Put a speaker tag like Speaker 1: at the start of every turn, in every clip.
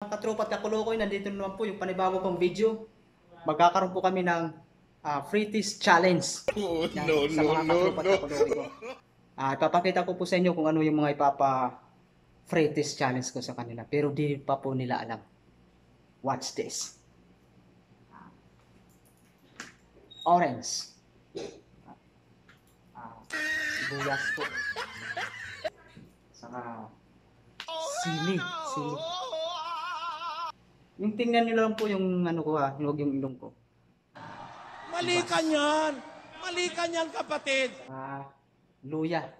Speaker 1: katropa at kakulokoy, nandito naman po yung panibago pong video. Magkakaroon po kami ng free taste challenge. Yan, sa mga katropa at kakulokoy ko. Ipapakita ko po sa inyo kung ano yung mga free taste challenge ko sa kanila. Pero di pa po nila alam. Watch this. Orange. Sibuyas po. Saka sili. Yung tingnan nyo lang po yung ano ko huwag yung ilong ko.
Speaker 2: Mali ka niyan! Mali ka niyan, kapatid!
Speaker 1: Luya.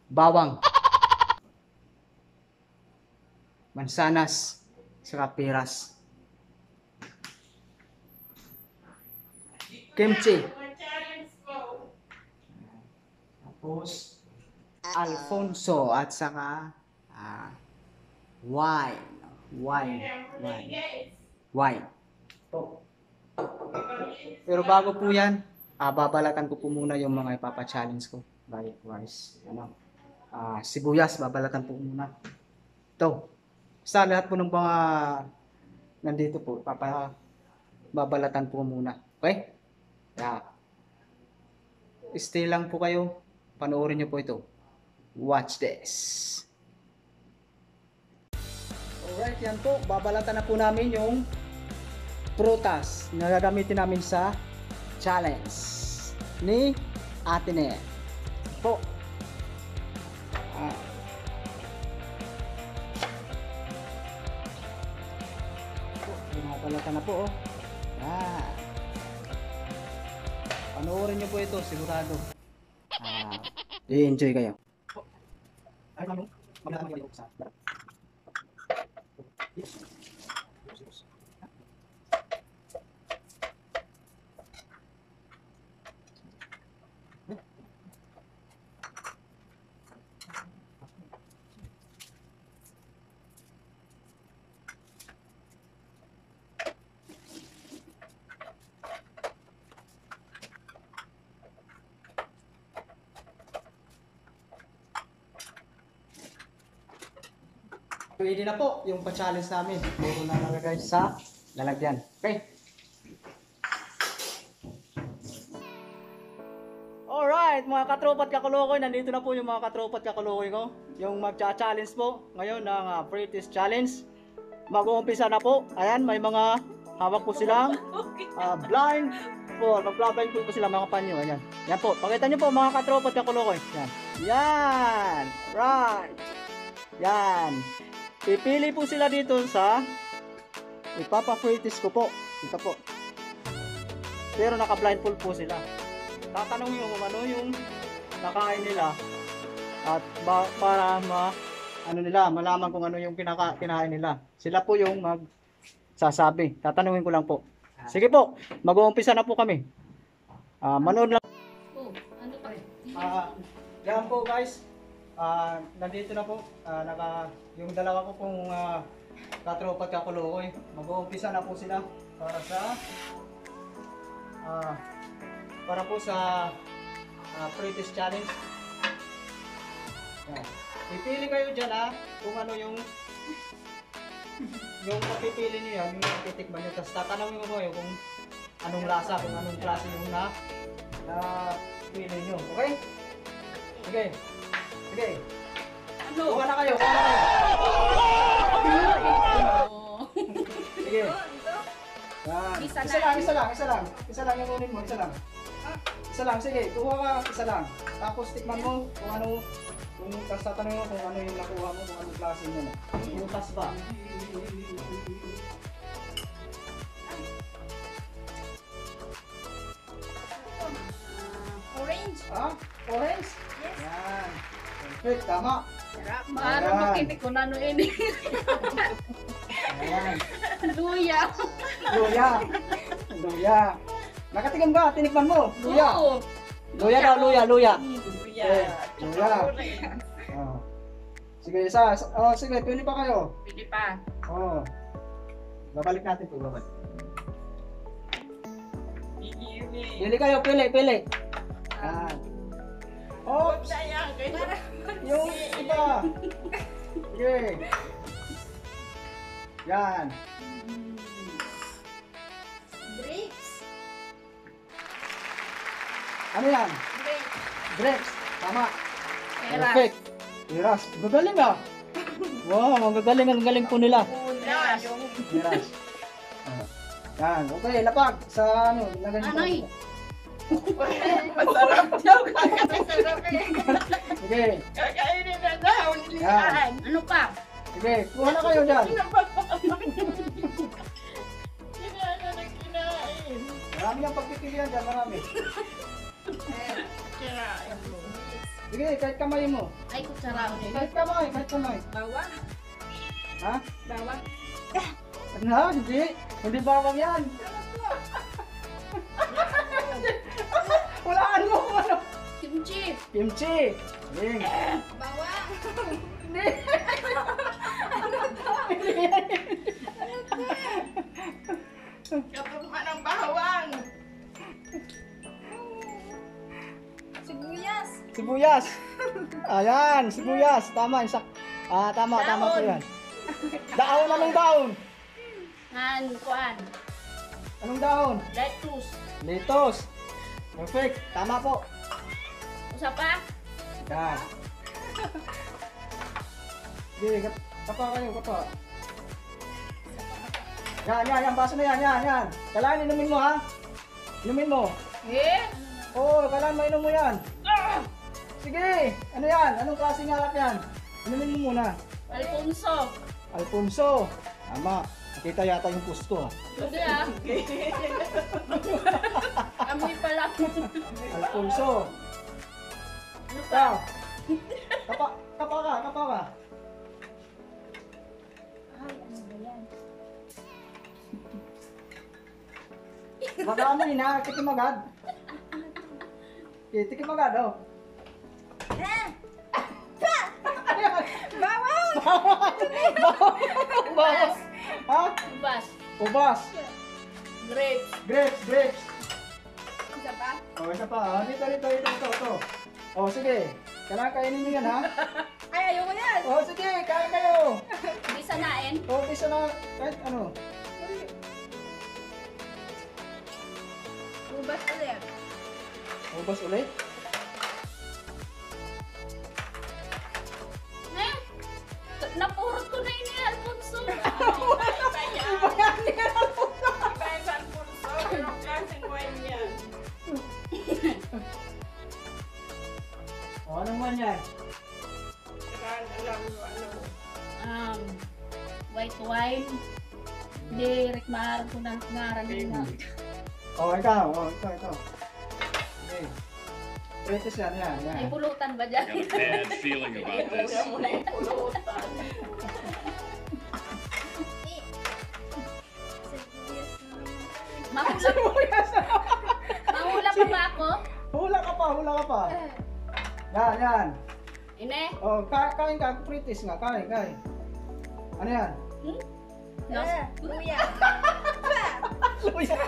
Speaker 1: Bawang. Mansanas. Saka peras. Kimchi. Tapos Alfonso at saka wine. Po. Pero bago po yan, babalatan ko po muna yung mga ipapa-challenge ko. Likewise, sibuyas, babalatan po muna. Ito, sa lahat po ng mga nandito po, babalatan po muna. Okay? Stay lang po kayo. Panoorin nyo po ito. Watch this. Alright, yan po. Babalatan na po namin yung prutas na gagamitin namin sa challenge ni Ate Ne. Po. Babalatan na po. Yan. Panoorin nyo po ito. Sigurado. I-enjoy kayo. Ay, mami. Maglalagay kayo sa pwede na po yung pa-challenge namin. Meron na nalagay sa lalagyan. Okay? Alright, mga katropa at kakulokoy, nandito na po yung mga katropa at kakulokoy ko. Yung magcha-challenge po ngayon ng free taste challenge. Mag-uumpisa na po. Ayan, may mga hawak po silang blind po. Mag-blind po sila mga panyo. Ayan. Yan po. Pakita nyo po mga katropa at kakulokoy. Yan. Yan. Right. Yan. Pipili po sila dito sa ipapa-free taste ko po. Ito po. Pero naka-blindfold po sila. Tatanungin ko kung ano yung nakain nila at para malaman kung ano yung kinain nila. Sila po yung magsasabi. Tatanungin ko lang po. Sige po, mag-uumpisa na po kami. Manood lang. Yan po guys. Nandito na po. Yung dalawa ko pong katropa at kakulokoy. Mag-uumpisa na po sila para po sa free taste challenge. Yan. Pipili kayo dyan kung ano yung papipili nyo yan, yung titikman nyo. Tapos tatanungin ko kayo kung anong lasa, kung anong klase yung pili nyo. Okay? Okay. Sige. Kuha na kayo. Sige. Yan. Isa lang yung kunin mo. Isa lang, sige. Kuha ka, isa lang. Tapos tikman mo kung ano, tapos tatanungin mo kung ano yung nakuha mo, kung anong klase nyo na. Butas ba?
Speaker 3: Orange.
Speaker 1: Orange?
Speaker 3: Yes.
Speaker 1: Yan. Perfect, tama.
Speaker 3: Sarap. Maarap makiti ko na ini.
Speaker 1: Ayan.
Speaker 3: Luya.
Speaker 1: Nakatingin ba? Tinikman mo? Luya.
Speaker 3: Oo.
Speaker 1: Luya daw, luya.
Speaker 3: Luya.
Speaker 1: Luya. Sige, sige, pili pa kayo.
Speaker 3: Pili pa.
Speaker 1: Babalik natin po, babalik. Pili kayo, pili. Oops! Yung iba! Okay. Yan.
Speaker 3: Grapes.
Speaker 1: Ano yan?
Speaker 3: Grapes.
Speaker 1: Grapes. Tama.
Speaker 3: Peras.
Speaker 1: Perfect. Peras. Gagaling ah. Wow, ang gagaling. Ang galing po nila.
Speaker 3: Peras.
Speaker 1: Peras. Yan. Okay, lapag. Sa ano? Lagay mo.
Speaker 3: Anoy.
Speaker 4: Masarap daw.
Speaker 3: Masarap eh.
Speaker 1: Sige.
Speaker 4: Kakainin na daw.
Speaker 1: Yan.
Speaker 3: Ano pa?
Speaker 1: Sige, kuha na kayo dyan.
Speaker 4: Kinain na kinain.
Speaker 1: Marami ang pagpipilian dyan, marami.
Speaker 4: Kinain mo.
Speaker 1: Sige, kahit kamay mo.
Speaker 3: Ay, kutsara.
Speaker 1: Kahit kamay, kahit kamay.
Speaker 3: Bawang.
Speaker 1: Ha?
Speaker 3: Bawang.
Speaker 1: Ano? Hindi. Hindi bawang yan. Walaan mo kung ano.
Speaker 3: Kimchi.
Speaker 1: Kimchi. Galing.
Speaker 3: Bawang.
Speaker 1: Hindi.
Speaker 4: Katugma ng bawang.
Speaker 3: Sibuyas.
Speaker 1: Sibuyas. Ayan, sibuyas. Tama, tama po
Speaker 3: Daon.
Speaker 1: yan. Daon, anong daon?
Speaker 3: Kuan.
Speaker 1: Anong daon?
Speaker 3: Lettuce.
Speaker 1: Litos. Perfect. Tama po.
Speaker 3: Usa pa?
Speaker 1: Yan. Sige, kapa kayo, kapa. Yan, baso na yan. Kailangan inumin mo ha. Inumin mo.
Speaker 3: Eh?
Speaker 1: Oo, kailangan mainom mo yan. Sige, ano yan? Anong klaseng alak yan? Inumin mo muna.
Speaker 3: Alfonso.
Speaker 1: Alfonso. Tama. Nakita yata yung post ko ha.
Speaker 3: Hindi ah. Amoy pa lang.
Speaker 1: Alfonso.
Speaker 3: Ano pa?
Speaker 1: Ikaw. Kapa ka.
Speaker 3: Ay, ano ba yan?
Speaker 1: Baka ano yun ha, tikim agad. Okay, tikim agad oh.
Speaker 3: Bawang!
Speaker 1: Bawang. Ha?
Speaker 3: Ubas.
Speaker 1: Ubas.
Speaker 3: Grapes.
Speaker 1: Grapes.
Speaker 3: Isa pa?
Speaker 1: Oh, isa pa. Ah, Ito. Oh, sige. Kailangan kainin nyo yan ha.
Speaker 3: Ay, ayoko yan.
Speaker 1: Oh, sige, kain kayo.
Speaker 3: Hindi sanain.
Speaker 1: Oh, isa na, kahit ano.
Speaker 3: Ubas ulit.
Speaker 1: Ubas ulit.
Speaker 3: Eh? Napurot ko na yun ni Alfonso.
Speaker 4: Iba-ibang pulso. Yung klaseng wine yan.
Speaker 1: Oh, anong man yan?
Speaker 4: Saan alam mo ano.
Speaker 3: White wine. Hindi, rikmahar ko na ngaran na.
Speaker 1: Oh, ikaw. Ito. Okay. Pretis yan.
Speaker 3: May pulutan ba dyan?
Speaker 5: I have a bad feeling about this.
Speaker 4: Kaya mo na yung pulutan.
Speaker 3: Mahula pa ba ako?
Speaker 1: Hula ka pa. Yan.
Speaker 3: Ine?
Speaker 1: Oh, kain ka. Pretis nga. Kain. Ano yan?
Speaker 3: Nos?
Speaker 6: Luya.
Speaker 1: Luya.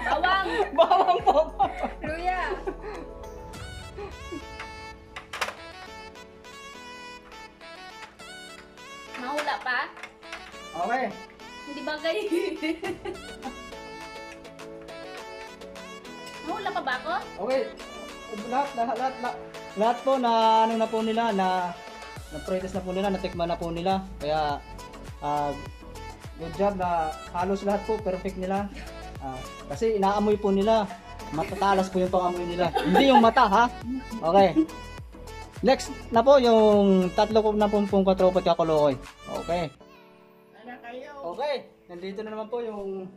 Speaker 3: Bawang!
Speaker 1: Bawang po.
Speaker 6: Luya.
Speaker 3: Mahula pa?
Speaker 1: Okay.
Speaker 3: Hindi bagay. Mahula pa ba ako?
Speaker 1: Okay. Lahat po na ano na po nila na pretis na po nila, natikman na po nila. Kaya good job na halos lahat po perfect nila. Kasi inaamoy po nila. Matatalas po yung pangamoy nila. Hindi yung mata ha. Okay. Next na po yung tatlo po na pong katropa at kakulokoy. Okay.
Speaker 4: Ano kayo?
Speaker 1: Okay. Nandito na naman po yung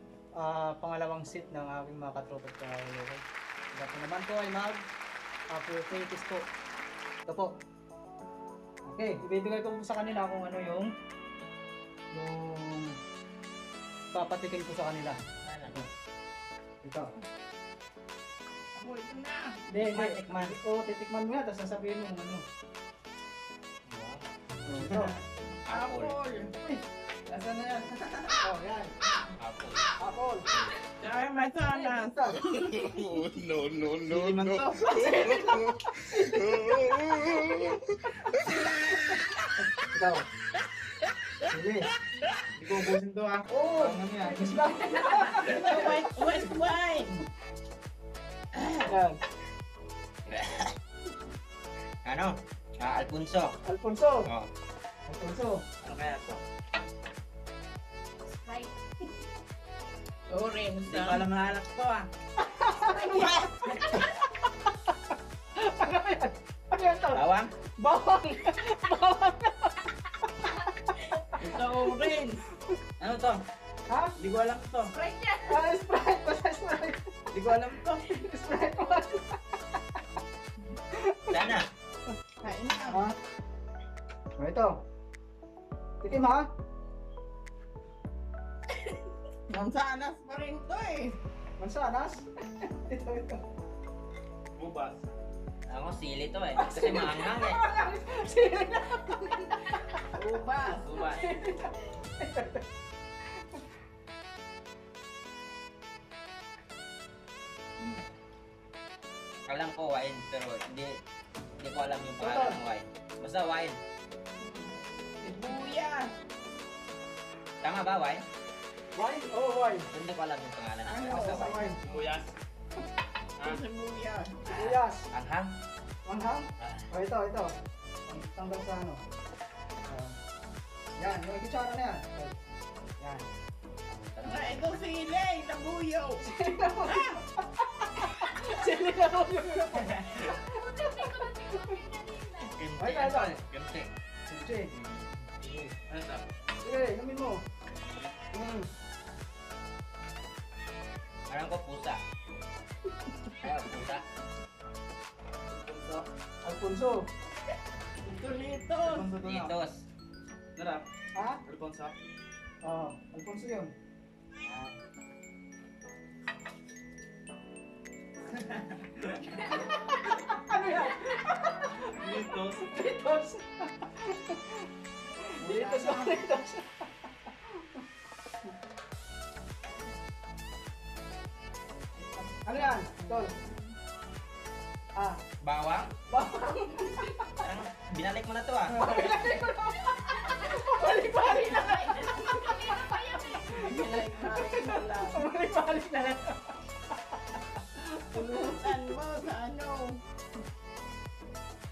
Speaker 1: pangalawang seat ng aking mga katropa at kakulokoy. Ito naman po ay mag-practice po. Ito po. Okay. Ibibigay ko po sa kanila kung ano yung papatikin ko sa kanila. Ito.
Speaker 4: Ako ito na.
Speaker 1: Hindi. Titikman. Oo, titikman mo yan. Tapos sasabihin mo ano. Ito.
Speaker 4: Apple.
Speaker 1: Nasaan na yan? Oh, yan. Apple.
Speaker 4: Dahil matalas.
Speaker 5: No.
Speaker 1: Liman to. Ito. Sige. Hindi ko
Speaker 6: ubusin to ah.
Speaker 1: Oo.
Speaker 6: Ano yan?
Speaker 4: Where's mine?
Speaker 1: Yan.
Speaker 7: Ano? Alfonso.
Speaker 1: Alfonso.
Speaker 7: Oh.
Speaker 1: Alfonso.
Speaker 7: Ano kaya to?
Speaker 3: Sprite.
Speaker 4: Orange.
Speaker 6: Hindi ko alam na anak ko ah.
Speaker 1: Ano yan to?
Speaker 7: Bawang?
Speaker 1: Bawang. Bawang.
Speaker 6: Ito orange. Ano to?
Speaker 1: Ha?
Speaker 6: Hindi ko alam to.
Speaker 3: Sprite yan.
Speaker 1: Ah, Sprite. Basta Sprite.
Speaker 6: Hindi ko alam to.
Speaker 1: Sprite.
Speaker 7: Sana.
Speaker 4: Kain na.
Speaker 1: Ha? O ito. Tikim ha?
Speaker 4: Mansanas pa rin to eh.
Speaker 1: Mansanas. Ito.
Speaker 6: Bubas.
Speaker 7: Ako, sili to eh. Kasi maanghang eh.
Speaker 4: Ubas.
Speaker 6: Bubas.
Speaker 7: Alam ko wine, pero hindi ko alam yung pangalan ng wine. Basta wine.
Speaker 4: Sibuyas.
Speaker 7: Tama ba, wine?
Speaker 1: Wine? Oo, wine.
Speaker 7: Pero hindi ko alam yung pangalan ng
Speaker 4: Ano?
Speaker 7: wine. Basta
Speaker 1: Basta
Speaker 7: wine.
Speaker 1: wine.
Speaker 6: Buyas.
Speaker 4: Sibuyas.
Speaker 1: Sibuyas.
Speaker 7: Anghang?
Speaker 1: Manghang? O ito. Tanggal sa ano. Yan, yung kutsara na yan. Yan.
Speaker 4: Ah, ito sili. Labuyo.
Speaker 1: Sili na mo yun. Ay, kaya.
Speaker 7: Kimchi.
Speaker 1: Kimchi.
Speaker 6: Ano to?
Speaker 1: Sige, inumin mo.
Speaker 7: Alam ko pusa. Ayaw, pusa.
Speaker 1: Alfonso.
Speaker 4: Tulitos.
Speaker 6: Alfonso to na.
Speaker 7: Titos.
Speaker 6: Narap.
Speaker 1: Ha?
Speaker 6: Alfonso.
Speaker 1: Oo, Alfonso yun. Ano yan?
Speaker 6: Litos.
Speaker 1: Doritos. Doritos o Doritos. Ano yan? Tol. Ah,
Speaker 7: Bawang?
Speaker 1: bawang.
Speaker 7: Ano? Binalik mo na to ah.
Speaker 1: Balik-balik na lang.
Speaker 4: Balik na lang.
Speaker 1: Balik-balik na lang.
Speaker 4: Pulutan mo sa ano.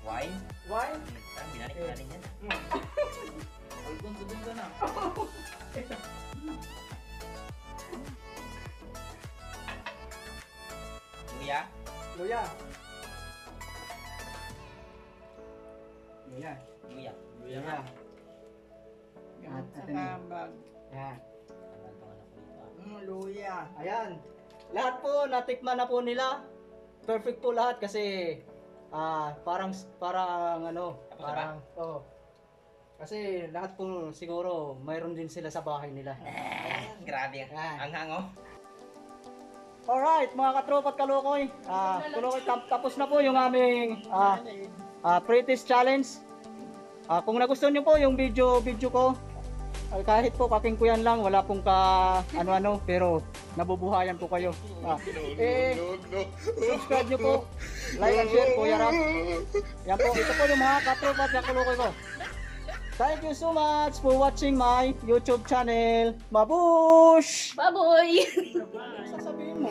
Speaker 7: Wine?
Speaker 1: Wine?
Speaker 7: Parang binalik mo na rin yan.
Speaker 6: Alfonso din to na.
Speaker 7: Luya?
Speaker 1: Luya. Luya.
Speaker 7: Luya.
Speaker 6: Luya
Speaker 1: Luya.
Speaker 6: nga.
Speaker 4: Yan sa
Speaker 1: Atin.
Speaker 4: kabag.
Speaker 1: Yan.
Speaker 7: Tagal tong anak ko dito ah.
Speaker 4: Luya.
Speaker 1: Ayan. Lahat po natikman na po nila. Perfect po lahat kasi parang ano,
Speaker 7: Tapos na ba?
Speaker 1: parang kasi lahat po siguro mayroon din sila sa bahay nila.
Speaker 7: Grabe.
Speaker 1: Yan.
Speaker 7: Anghang oh.
Speaker 1: Alright, mga katropa at kalukoy. Tapos na po yung aming Prettiest Challenge. Kung nagustuhan niyo po yung video ko, kahit po kakingkuyan lang, wala pong ano-ano, pero nabubuhayan po kayo. Subscribe niyo po, like and share, Kuya Rap. Yan po, ito po yung mga katropa at kalukoy ko. Thank you so much for watching my YouTube channel. Mabush!
Speaker 3: Baboy!
Speaker 1: Sasabihin mo.